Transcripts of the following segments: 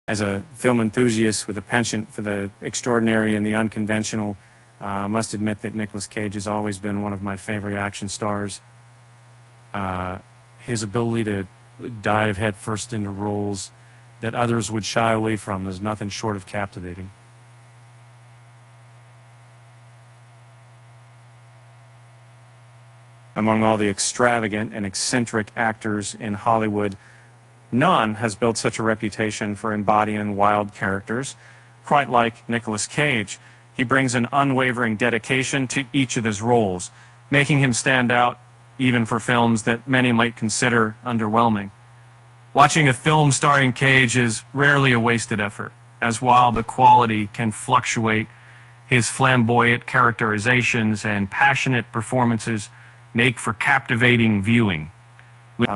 As a film enthusiast with a penchant for the extraordinary and the unconventional, I must admit that Nicolas Cage has always been one of my favorite action stars. His ability to dive headfirst into roles that others would shy away from is nothing short of captivating. Among all the extravagant and eccentric actors in Hollywood, none has built such a reputation for embodying wild characters. Quite like Nicolas Cage, he brings an unwavering dedication to each of his roles, making him stand out even for films that many might consider underwhelming. Watching a film starring Cage is rarely a wasted effort, as while the quality can fluctuate, his flamboyant characterizations and passionate performances make for captivating viewing.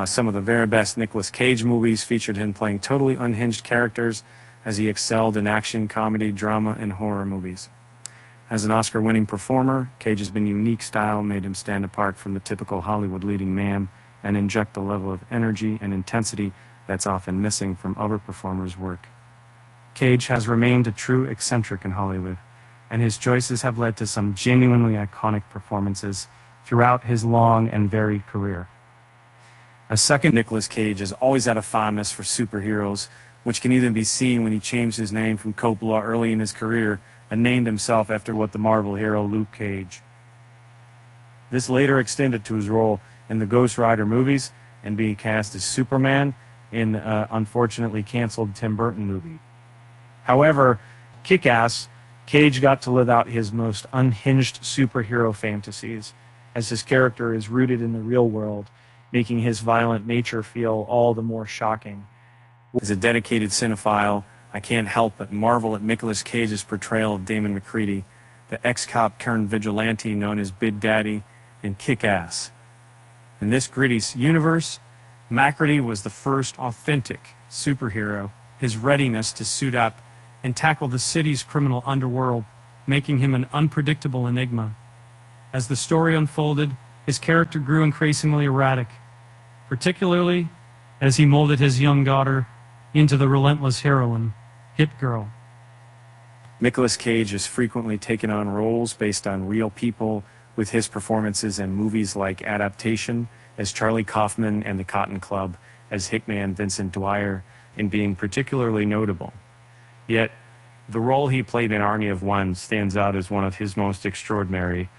Some of the very best Nicolas Cage movies featured him playing totally unhinged characters as he excelled in action, comedy, drama, and horror movies. As an Oscar-winning performer, Cage's unique style made him stand apart from the typical Hollywood leading man and inject a level of energy and intensity that's often missing from other performers' work. Cage has remained a true eccentric in Hollywood, and his choices have led to some genuinely iconic performances throughout his long and varied career. A second, Nicolas Cage has always had a fondness for superheroes, which can even be seen when he changed his name from Coppola early in his career and named himself after the Marvel hero Luke Cage. This later extended to his role in the Ghost Rider movies and being cast as Superman in the unfortunately canceled Tim Burton movie. However, Kick-Ass, Cage got to live out his most unhinged superhero fantasies, as his character is rooted in the real world, making his violent nature feel all the more shocking. As a dedicated cinephile, I can't help but marvel at Nicolas Cage's portrayal of Damon McCready, the ex-cop turned vigilante known as Big Daddy in Kick-Ass. In this gritty universe, McCready was the first authentic superhero, his readiness to suit up and tackle the city's criminal underworld, making him an unpredictable enigma. As the story unfolded, his character grew increasingly erratic, particularly as he molded his young daughter into the relentless heroine, Hit Girl. Nicolas Cage has frequently taken on roles based on real people, with his performances in movies like Adaptation as Charlie Kaufman and The Cotton Club as Hitman Vincent Dwyer in being particularly notable. Yet, the role he played in Army of One stands out as one of his most extraordinary,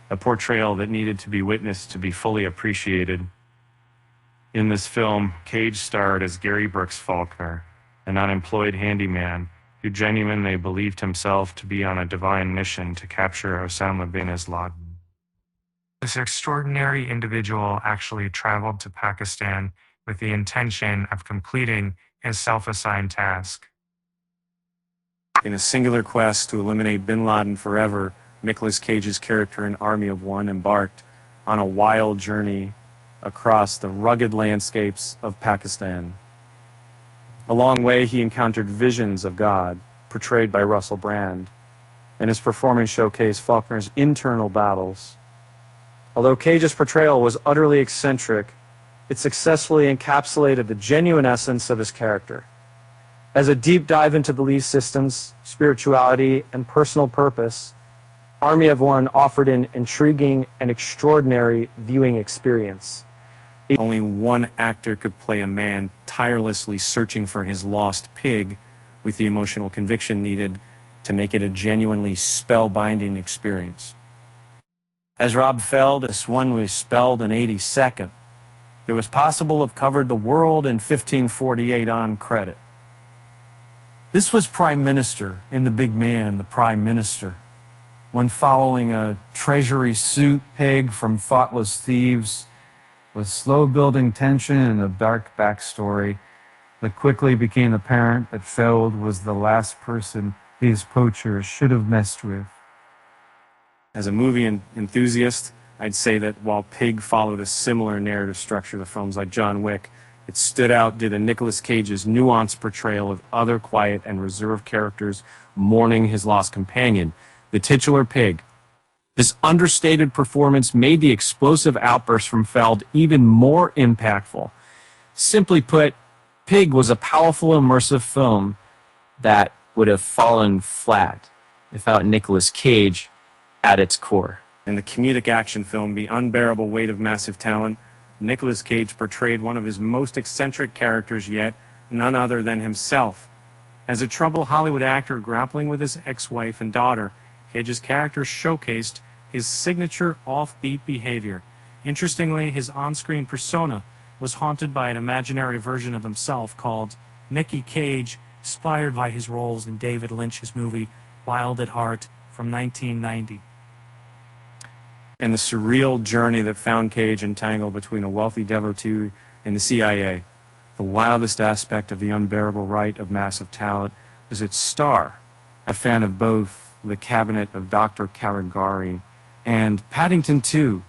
a portrayal that needed to be witnessed to be fully appreciated. In this film, Cage starred as Gary Brooks Faulkner, an unemployed handyman who genuinely believed himself to be on a divine mission to capture Osama bin Laden. This extraordinary individual actually traveled to Pakistan with the intention of completing his self-assigned task. In a singular quest to eliminate bin Laden forever, Nicolas Cage's character in Army of One embarked on a wild journey across the rugged landscapes of Pakistan. Along the way, he encountered visions of God, portrayed by Russell Brand, and his performance showcased Faulkner's internal battles. Although Cage's portrayal was utterly eccentric, it successfully encapsulated the genuine essence of his character. As a deep dive into belief systems, spirituality, and personal purpose, Army of One offered an intriguing and extraordinary viewing experience. Only one actor could play a man tirelessly searching for his lost pig with the emotional conviction needed to make it a genuinely spellbinding experience. As Rob Feld, this one was spelled in 82nd. It was possible to have covered the world in 1548 on credit. This was Prime Minister in The Big Man, the Prime Minister, when following a treasury suit pig from thoughtless thieves, with slow-building tension and a dark backstory that quickly became apparent that Feld was the last person these poachers should have messed with. As a movie enthusiast, I'd say that while Pig followed a similar narrative structure to films like John Wick, it stood out due to Nicolas Cage's nuanced portrayal of other quiet and reserved characters mourning his lost companion, the titular Pig. This understated performance made the explosive outburst from Feld even more impactful. Simply put, Pig was a powerful, immersive film that would have fallen flat without Nicolas Cage at its core. In the comedic action film The Unbearable Weight of Massive Talent, Nicolas Cage portrayed one of his most eccentric characters yet, none other than himself. As a troubled Hollywood actor grappling with his ex-wife and daughter, Cage's character showcased his signature offbeat behavior. Interestingly, his on-screen persona was haunted by an imaginary version of himself called Nicky Cage, inspired by his roles in David Lynch's movie Wild at Heart from 1990. And the surreal journey that found Cage entangled between a wealthy devotee and the CIA. The wildest aspect of The Unbearable Weight of Massive Talent was its star, a fan of both The Cabinet of Dr. Caligari and Paddington 2.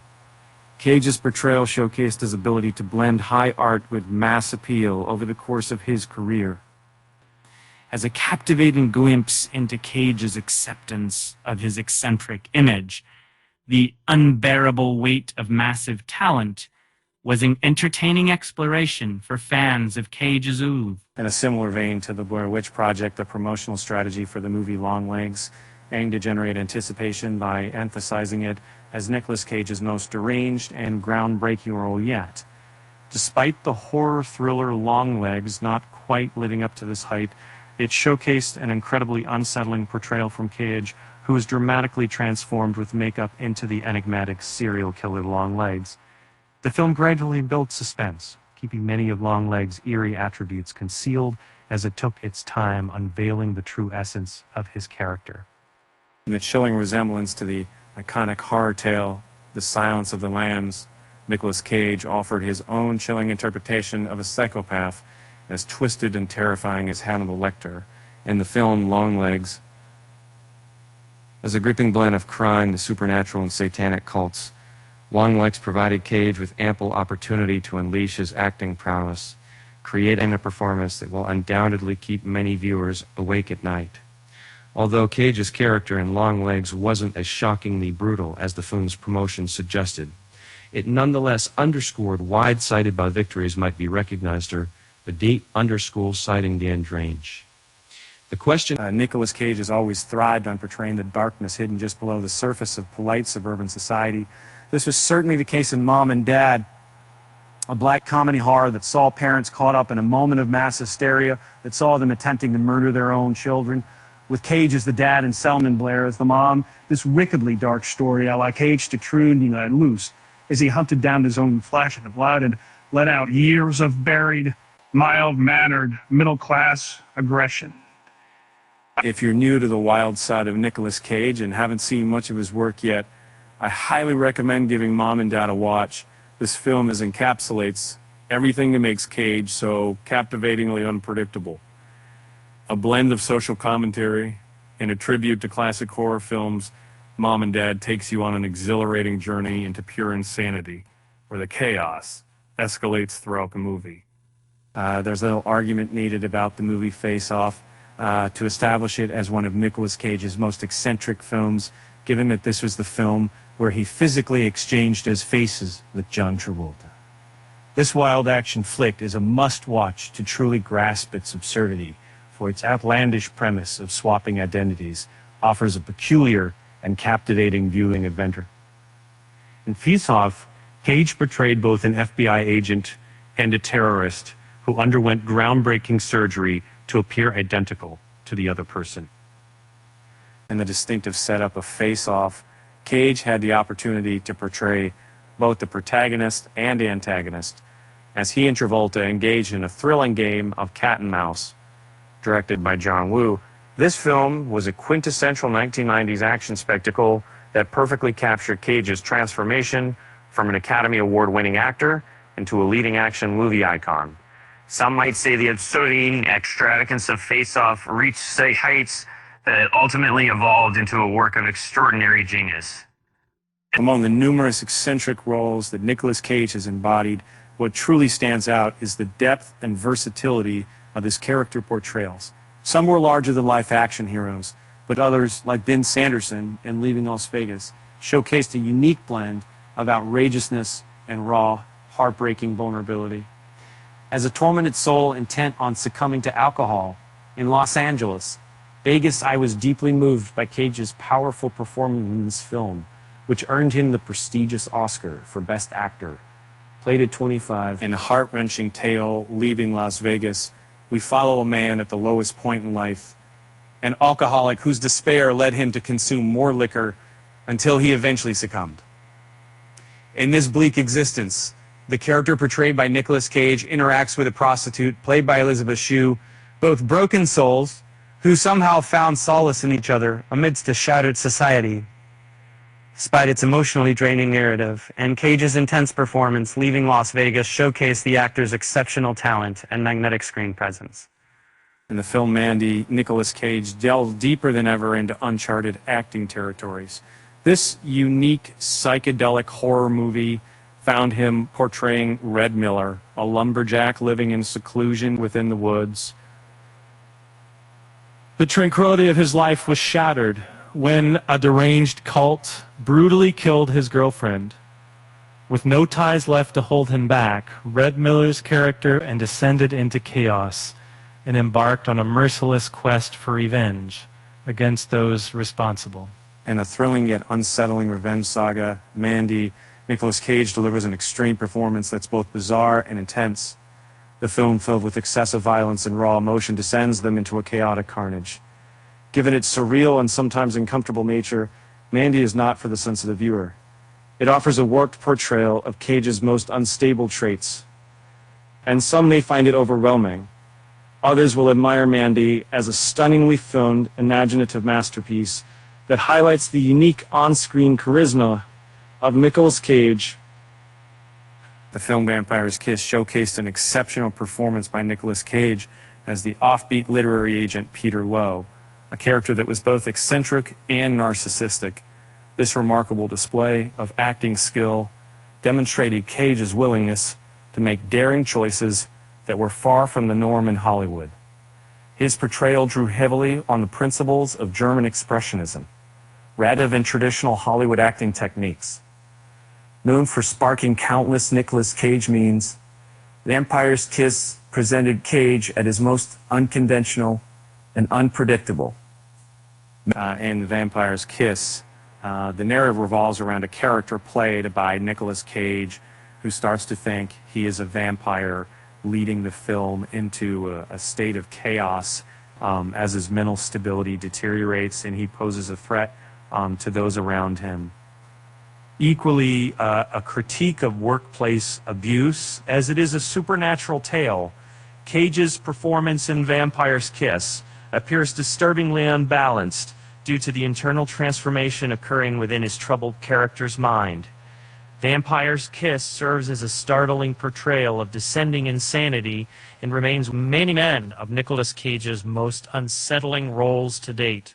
Cage's portrayal showcased his ability to blend high art with mass appeal over the course of his career. As a captivating glimpse into Cage's acceptance of his eccentric image, The Unbearable Weight of Massive Talent was an entertaining exploration for fans of Cage's oeuvre. In a similar vein to the Blair Witch Project, the promotional strategy for the movie Longlegs aimed to generate anticipation by emphasizing it as Nicolas Cage's most deranged and groundbreaking role yet. Despite the horror thriller Longlegs not quite living up to this hype, it showcased an incredibly unsettling portrayal from Cage, who was dramatically transformed with makeup into the enigmatic serial killer Longlegs. The film gradually built suspense, keeping many of Longlegs' eerie attributes concealed as it took its time unveiling the true essence of his character. In the chilling resemblance to the iconic horror tale, The Silence of the Lambs, Nicolas Cage offered his own chilling interpretation of a psychopath as twisted and terrifying as Hannibal Lecter. In the film Longlegs, as a gripping blend of crime, the supernatural, and satanic cults, Longlegs provided Cage with ample opportunity to unleash his acting prowess, creating a performance that will undoubtedly keep many viewers awake at night. Although Cage's character in Longlegs wasn't as shockingly brutal as the film's promotion suggested, it nonetheless underscored wide-sighted by victories might be recognized or the deep underscore citing the end range. The question... Nicolas Cage has always thrived on portraying the darkness hidden just below the surface of polite suburban society. This was certainly the case in Mom and Dad, a black comedy horror that saw parents caught up in a moment of mass hysteria, that saw them attempting to murder their own children. With Cage as the dad and Selma Blair as the mom, this wickedly dark story allowed Cage to truly let loose as he hunted down his own flesh and blood and let out years of buried, mild-mannered, middle-class aggression. If you're new to the wild side of Nicolas Cage and haven't seen much of his work yet, I highly recommend giving Mom and Dad a watch. This film encapsulates everything that makes Cage so captivatingly unpredictable. A blend of social commentary and a tribute to classic horror films, Mom and Dad takes you on an exhilarating journey into pure insanity, where the chaos escalates throughout the movie. There's a little argument needed about the movie Face Off to establish it as one of Nicolas Cage's most eccentric films, given that this was the film where he physically exchanged his faces with John Travolta. This wild action flick is a must-watch to truly grasp its absurdity, for its outlandish premise of swapping identities offers a peculiar and captivating viewing adventure. In Face Off, Cage portrayed both an FBI agent and a terrorist who underwent groundbreaking surgery to appear identical to the other person. In the distinctive setup of Face Off, Cage had the opportunity to portray both the protagonist and antagonist, as he and Travolta engaged in a thrilling game of cat and mouse. Directed by John Woo, this film was a quintessential 1990s action spectacle that perfectly captured Cage's transformation from an Academy Award-winning actor into a leading action movie icon. Some might say the absurdity and extravagance of Face Off reached heights that ultimately evolved into a work of extraordinary genius. Among the numerous eccentric roles that Nicolas Cage has embodied, what truly stands out is the depth and versatility of his character portrayals. Some were larger-than-life action heroes, but others, like Ben Sanderson in Leaving Las Vegas, showcased a unique blend of outrageousness and raw, heartbreaking vulnerability. As a tormented soul intent on succumbing to alcohol, In Los Angeles, Vegas, I was deeply moved by Cage's powerful performance in this film, which earned him the prestigious Oscar for Best Actor. Played at 25. In a heart-wrenching tale, Leaving Las Vegas, we follow a man at the lowest point in life, an alcoholic whose despair led him to consume more liquor until he eventually succumbed. In this bleak existence, the character portrayed by Nicolas Cage interacts with a prostitute played by Elizabeth Shue, both broken souls who somehow found solace in each other amidst a shattered society. Despite its emotionally draining narrative, and Cage's intense performance, Leaving Las Vegas showcased the actor's exceptional talent and magnetic screen presence. In the film Mandy, Nicolas Cage delved deeper than ever into uncharted acting territories. This unique psychedelic horror movie found him portraying Red Miller, a lumberjack living in seclusion within the woods. The tranquility of his life was shattered when a deranged cult brutally killed his girlfriend. With no ties left to hold him back, Red Miller's character and descended into chaos and embarked on a merciless quest for revenge against those responsible. In a thrilling yet unsettling revenge saga, Mandy, Nicolas Cage delivers an extreme performance that's both bizarre and intense. The film, filled with excessive violence and raw emotion, descends them into a chaotic carnage. Given its surreal and sometimes uncomfortable nature, Mandy is not for the sensitive viewer. It offers a warped portrayal of Cage's most unstable traits, and some may find it overwhelming. Others will admire Mandy as a stunningly filmed, imaginative masterpiece that highlights the unique on-screen charisma of Nicolas Cage. The film Vampire's Kiss showcased an exceptional performance by Nicolas Cage as the offbeat literary agent Peter Lowe, a character that was both eccentric and narcissistic. This remarkable display of acting skill demonstrated Cage's willingness to make daring choices that were far from the norm in Hollywood. His portrayal drew heavily on the principles of German expressionism, rather than traditional Hollywood acting techniques. Known for sparking countless Nicolas Cage memes, Vampire's Kiss presented Cage at his most unconventional and unpredictable. In Vampire's Kiss, the narrative revolves around a character played by Nicolas Cage who starts to think he is a vampire, leading the film into a state of chaos as his mental stability deteriorates and he poses a threat to those around him. Equally, a critique of workplace abuse, as it is a supernatural tale. Cage's performance in Vampire's Kiss appears disturbingly unbalanced due to the internal transformation occurring within his troubled character's mind. Vampire's Kiss serves as a startling portrayal of descending insanity and remains many men of Nicolas Cage's most unsettling roles to date.